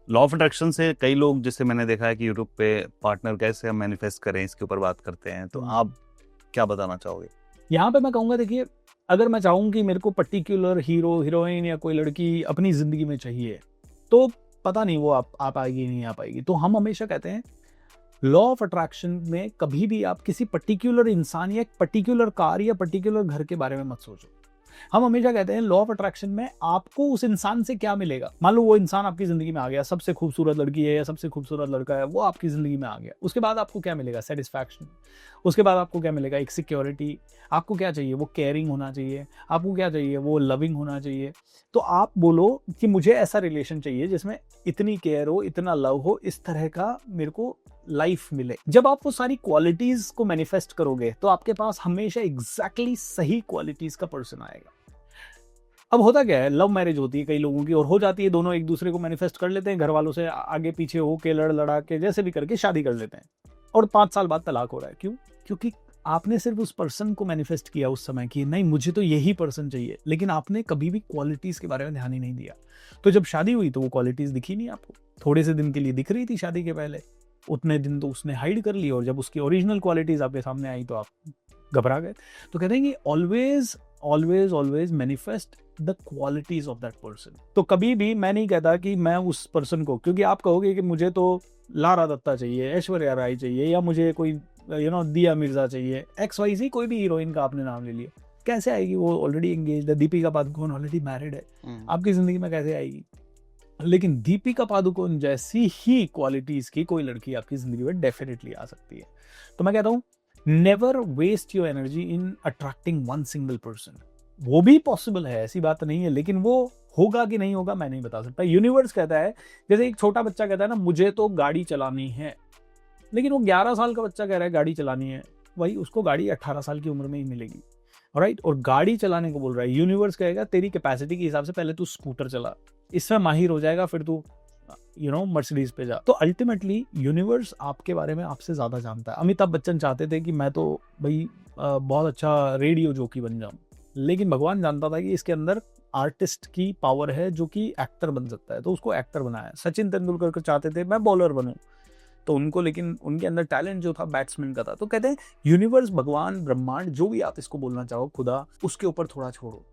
Law of attraction से कई लोग, जैसे मैंने देखा है कि यूट्यूब पे पार्टनर कैसे हम मैनिफेस्ट करें इसके ऊपर बात करते हैं, तो आप क्या बताना चाहोगे? यहाँ पे मैं कहूँगा, देखिए, अगर मैं चाहूँ कि मेरे को पर्टिकुलर हीरो हीरोइन या कोई लड़की अपनी ज़िंदगी में चाहिए, तो पता नहीं वो आ पाएगी नहीं आ पाएगी। तो हम हमेशा कहते हैं लॉ ऑफ अट्रैक्शन में कभी भी आप किसी पर्टिकुलर इंसान या एक पर्टिकुलर कार या पर्टिकुलर घर के बारे में मत सोचो। हम हमेशा कहते हैं लॉ ऑफ अट्रैक्शन में आपको उस इंसान से क्या मिलेगा। मान लो वो इंसान आपकी जिंदगी में आ गया, सबसे खूबसूरत लड़की है या सबसे खूबसूरत लड़का है, वो आपकी जिंदगी में आ गया, उसके बाद आपको क्या मिलेगा? सेटिस्फैक्शन। उसके बाद आपको क्या मिलेगा? एक सिक्योरिटी। आपको क्या चाहिए? वो केयरिंग होना चाहिए। आपको क्या चाहिए? वो लविंग होना चाहिए। तो आप बोलो कि मुझे ऐसा रिलेशन चाहिए जिसमें इतनी केयर हो, इतना लव हो, इस तरह का मेरे को लाइफ मिले। जब आप वो सारी क्वालिटीज को मैनिफेस्ट करोगे तो आपके पास हमेशा एग्जैक्टली सही क्वालिटीज का पर्सन आएगा। अब होता क्या है, लव मैरिज होती है कई लोगों की और हो जाती है, दोनों एक दूसरे को मैनिफेस्ट कर लेते हैं, घर वालों से आगे पीछे हो के लड़ लड़ा के जैसे भी करके शादी कर लेते हैं और 5 साल बाद तलाक हो रहा है। क्यों? क्योंकि आपने सिर्फ उस पर्सन को मैनिफेस्ट किया उस समय कि नहीं मुझे तो यही पर्सन चाहिए, लेकिन आपने कभी भी क्वालिटीज के बारे में ध्यान ही नहीं दिया। तो जब शादी हुई तो वो क्वालिटीज दिखी नहीं आपको। थोड़े से दिन के लिए दिख रही थी शादी के पहले, उतने दिन तो उसने हाइड कर ली और जब उसकी ओरिजिनल क्वालिटीज आपके सामने आई तो आप घबरा गए। तो कहते हैं कि always always always manifest the qualities of that person. तो कभी भी मैं नहीं कहता कि मैं उस पर्सन को, क्योंकि आप कहोगे कि मुझे तो लारा दत्ता चाहिए, ऐश्वर्या राय चाहिए, या मुझे कोई दिया मिर्जा चाहिए, XYZ कोई भी हीरोइन का आपने नाम ले लिया, कैसे आएगी? वो ऑलरेडी एंगेज्ड है, दीपिका पादुकोण ऑलरेडी मैरिड है, आपकी जिंदगी में कैसे आएगी? लेकिन दीपिका पादुकोण जैसी ही क्वालिटीज की कोई लड़की आपकी जिंदगी में डेफिनेटली आ सकती है। तो मैं कहता हूं never waste your energy in attracting one single person. वो भी पॉसिबल है, ऐसी बात नहीं है, लेकिन वो होगा कि नहीं होगा मैं नहीं बता सकता। यूनिवर्स कहता है, जैसे एक छोटा बच्चा कहता है ना मुझे तो गाड़ी चलानी है, लेकिन वो 11 साल का बच्चा कह रहा है गाड़ी चलानी है, वही उसको गाड़ी 18 साल की उम्र में ही मिलेगी। राइट? और गाड़ी चलाने को बोल रहा है, यूनिवर्स कहेगा तेरी कैपेसिटी के हिसाब से पहले तू स्कूटर चला, इसमें माहिर हो जाएगा, फिर तू मर्सिडीज पे जा। तो अल्टीमेटली यूनिवर्स आपके बारे में आपसे ज्यादा जानता है। अमिताभ बच्चन चाहते थे कि मैं तो भाई बहुत अच्छा रेडियो जॉकी बन जाऊं, लेकिन भगवान जानता था कि इसके अंदर आर्टिस्ट की पावर है जो कि एक्टर बन सकता है, तो उसको एक्टर बनाया। सचिन तेंदुलकर को चाहते थे मैं बॉलर बनूं, तो उनको, लेकिन उनके अंदर टैलेंट जो था बैट्समैन का था। तो कहते हैं यूनिवर्स, भगवान, ब्रह्मांड, जो भी आप इसको बोलना चाहो, खुदा, उसके ऊपर थोड़ा छोड़ो।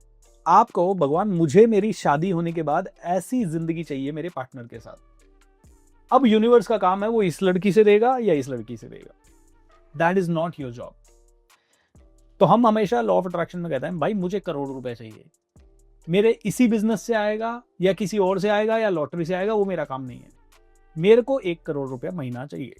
आप कहो भगवान मुझे मेरी शादी होने के बाद ऐसी जिंदगी चाहिए मेरे पार्टनर के साथ। अब यूनिवर्स का काम है वो इस लड़की से देगा या इस लड़की से देगा। That is not your job. तो हम हमेशा लॉ ऑफ अट्रैक्शन में कहते हैं भाई मुझे करोड़ रुपए चाहिए, मेरे इसी बिजनेस से आएगा या किसी और से आएगा या लॉटरी से आएगा, वो मेरा काम नहीं है, मेरे को 1 करोड़ रुपया महीना चाहिए।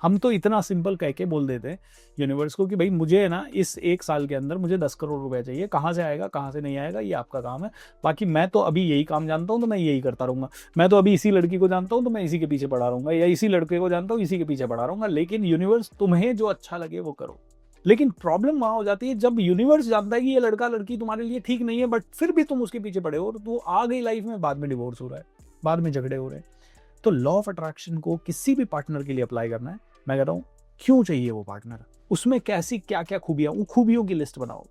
हम तो इतना सिंपल कह के बोल देते हैं यूनिवर्स को कि भाई मुझे ना इस 1 साल के अंदर मुझे 10 करोड़ रुपया चाहिए, कहाँ से आएगा कहाँ से नहीं आएगा ये आपका काम है, बाकी मैं तो अभी यही काम जानता हूँ तो मैं यही करता रहूंगा, मैं तो अभी इसी लड़की को जानता हूँ तो मैं इसी के पीछे पड़ा रहूंगा, या इसी लड़के को जानता हूँ इसी के पीछे पड़ा रहूंगा। लेकिन यूनिवर्स तुम्हें जो अच्छा लगे वो करो। लेकिन प्रॉब्लम वहां हो जाती है जब यूनिवर्स जानता है कि ये लड़का लड़की तुम्हारे लिए ठीक नहीं है, बट फिर भी तुम उसके पीछे पड़े हो, तो आ गई लाइफ में, बाद में डिवोर्स हो रहा है, बाद में झगड़े हो रहे हैं। तो लॉ ऑफ अट्रैक्शन को किसी भी पार्टनर के लिए अप्लाई करना है। मैं कहता हूं क्यों चाहिए वो पार्टनर, उसमें कैसी क्या क्या खूबियां, उन खूबियों की लिस्ट बनाओ।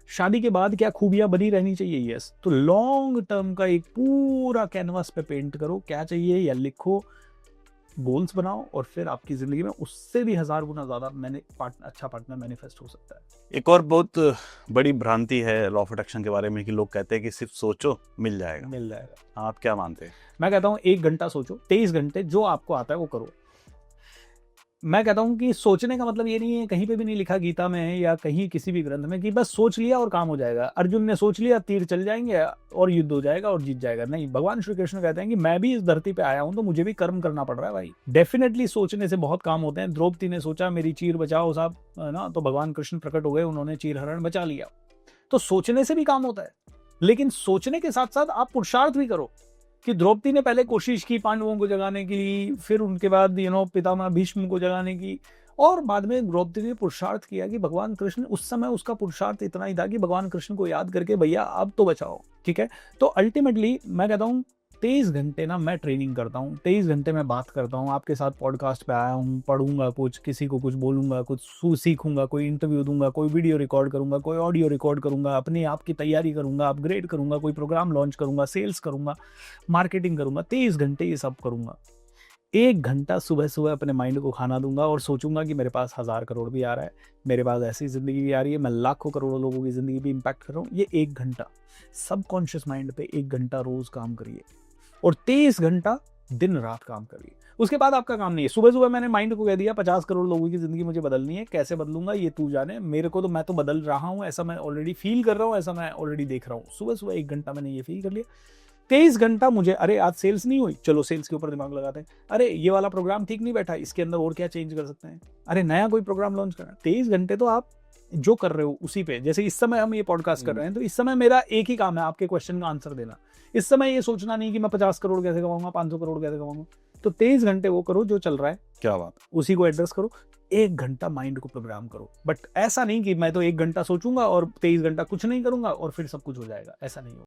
शादी के बाद क्या खूबियां बनी रहनी चाहिए, यस। तो लॉन्ग टर्म का एक पूरा कैनवास पे पेंट करो, क्या चाहिए या लिखो, गोल्स बनाओ, और फिर आपकी जिंदगी में उससे भी 1000 गुना ज्यादा अच्छा पार्टनर मैनिफेस्ट हो सकता है। एक और बहुत बड़ी भ्रांति है लॉ ऑफ अट्रैक्शन के बारे में कि लोग कहते हैं कि सिर्फ सोचो मिल जाएगा। मिल जाएगा। आप क्या मानते हैं? मैं कहता हूं 1 घंटा सोचो, 23 घंटे जो आपको आता है वो करो। मैं कहता हूं कि सोचने का मतलब ये नहीं है, कहीं पे भी नहीं लिखा गीता में या कहीं किसी भी ग्रंथ में कि बस सोच लिया और काम हो जाएगा। अर्जुन ने सोच लिया, तीर चल जाएंगे और युद्ध हो जाएगा और जीत जाएगा। नहीं, भगवान श्री कृष्ण कहते हैं कि मैं भी इस धरती पे आया हूं तो मुझे भी कर्म करना पड़ रहा है भाई। डेफिनेटली सोचने से बहुत काम होते हैं। द्रौपदी ने सोचा मेरी चीर बचाओ साहब, है ना, तो भगवान कृष्ण प्रकट हो गए, उन्होंने चीर हरण बचा लिया। तो सोचने से भी काम होता है, लेकिन सोचने के साथ साथ आप पुरुषार्थ भी करो। कि द्रौपदी ने पहले कोशिश की पांडवों को जगाने की, फिर उनके बाद पितामह भीष्म को जगाने की, और बाद में द्रौपदी ने पुरुषार्थ किया कि भगवान कृष्ण, उस समय उसका पुरुषार्थ इतना ही था कि भगवान कृष्ण को याद करके भैया अब तो बचाओ। ठीक है, तो अल्टीमेटली मैं कहता हूं 23 घंटे ना मैं ट्रेनिंग करता हूँ, 23 घंटे मैं बात करता हूँ, आपके साथ पॉडकास्ट पे आया हूँ, पढ़ूंगा कुछ, किसी को कुछ बोलूंगा, कुछ सीखूंगा, कोई इंटरव्यू दूंगा, कोई वीडियो रिकॉर्ड करूंगा, कोई ऑडियो रिकॉर्ड करूंगा, अपने आप की तैयारी करूंगा, अपग्रेड करूंगा, कोई प्रोग्राम लॉन्च करूंगा, सेल्स करूंगा, मार्केटिंग करूंगा, 23 घंटे ये सब करूंगा। 1 घंटा सुबह सुबह अपने माइंड को खाना दूंगा और सोचूंगा कि मेरे पास 1000 करोड़ भी आ रहा है, मेरे पास ऐसी जिंदगी भी आ रही है, मैं लाखों करोड़ों लोगों की जिंदगी भी इम्पैक्ट कर रहा हूँ। ये 1 घंटा सबकॉन्शियस माइंड पे 1 घंटा रोज काम करिए और 23 घंटा दिन रात काम करिए। उसके बाद आपका काम नहीं है। सुबह सुबह मैंने माइंड को कह दिया 50 करोड़ लोगों की जिंदगी मुझे बदलनी है, कैसे बदलूंगा ये तू जाने, मेरे को तो मैं तो बदल रहा हूँ, ऐसा मैं ऑलरेडी फील कर रहा हूँ, ऐसा मैं ऑलरेडी देख रहा हूँ। सुबह सुबह 1 घंटा मैंने ये फील कर लिया। 23 घंटा मुझे, अरे आज सेल्स नहीं हुई, चलो सेल्स के ऊपर दिमाग लगाते हैं, अरे ये वाला प्रोग्राम ठीक नहीं बैठा, इसके अंदर और क्या चेंज कर सकते हैं, अरे नया कोई प्रोग्राम लॉन्च करना। 23 घंटे तो आप जो कर रहे हो उसी पे, जैसे इस समय हम ये पॉडकास्ट कर रहे हैं, तो इस समय मेरा एक ही काम है आपके क्वेश्चन का आंसर देना। इस समय ये सोचना नहीं कि मैं 50 करोड़ कैसे कमाऊंगा, 500 करोड़ कैसे कमाऊंगा। तो 23 घंटे वो करो जो चल रहा है, क्या बात। उसी को एड्रेस करो। 1 घंटा माइंड को प्रोग्राम करो, बट ऐसा नहीं कि मैं तो 1 घंटा सोचूंगा और 23 घंटा कुछ नहीं करूंगा और फिर सब कुछ हो जाएगा, ऐसा नहीं हो।